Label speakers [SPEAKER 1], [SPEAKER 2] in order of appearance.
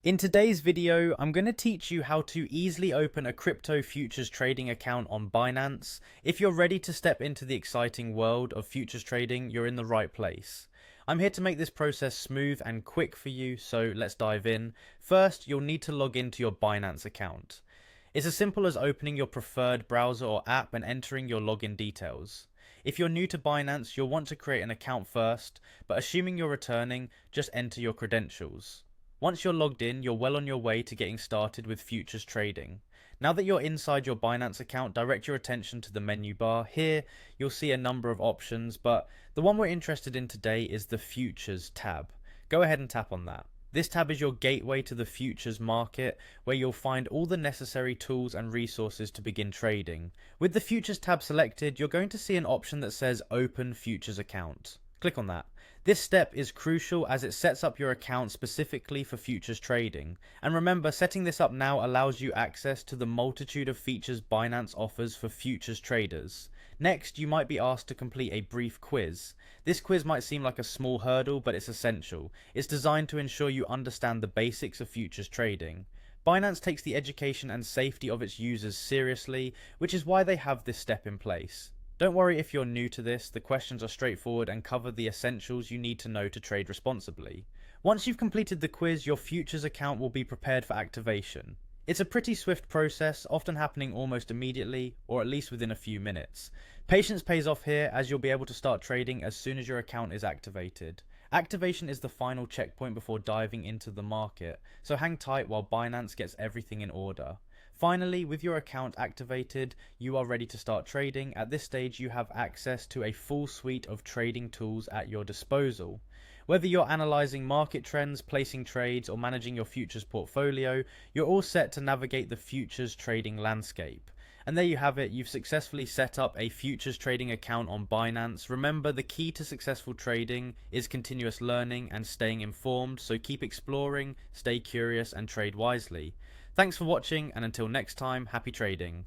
[SPEAKER 1] In today's video, I'm going to teach you how to easily open a crypto futures trading account on Binance. If you're ready to step into the exciting world of futures trading, you're in the right place. I'm here to make this process smooth and quick for you, so let's dive in. First, you'll need to log into your Binance account. It's as simple as opening your preferred browser or app and entering your login details. If you're new to Binance, you'll want to create an account first, but assuming you're returning, just enter your credentials. Once you're logged in, you're well on your way to getting started with futures trading. Now that you're inside your Binance account, direct your attention to the menu bar. Here, you'll see a number of options, but the one we're interested in today is the Futures tab. Go ahead and tap on that. This tab is your gateway to the futures market, where you'll find all the necessary tools and resources to begin trading. With the Futures tab selected, you're going to see an option that says Open Futures Account. Click on that. This step is crucial as it sets up your account specifically for futures trading. And remember, setting this up now allows you access to the multitude of features Binance offers for futures traders. Next, you might be asked to complete a brief quiz. This quiz might seem like a small hurdle, but it's essential. It's designed to ensure you understand the basics of futures trading. Binance takes the education and safety of its users seriously, which is why they have this step in place. Don't worry if you're new to this, the questions are straightforward and cover the essentials you need to know to trade responsibly. Once you've completed the quiz, your futures account will be prepared for activation. It's a pretty swift process, often happening almost immediately, or at least within a few minutes. Patience pays off here, as you'll be able to start trading as soon as your account is activated. Activation is the final checkpoint before diving into the market, so hang tight while Binance gets everything in order. Finally, with your account activated, you are ready to start trading. At this stage, you have access to a full suite of trading tools at your disposal. Whether you're analyzing market trends, placing trades, or managing your futures portfolio, you're all set to navigate the futures trading landscape. And there you have it, you've successfully set up a futures trading account on Binance. Remember, the key to successful trading is continuous learning and staying informed, so keep exploring, stay curious, and trade wisely. Thanks for watching, and until next time, happy trading.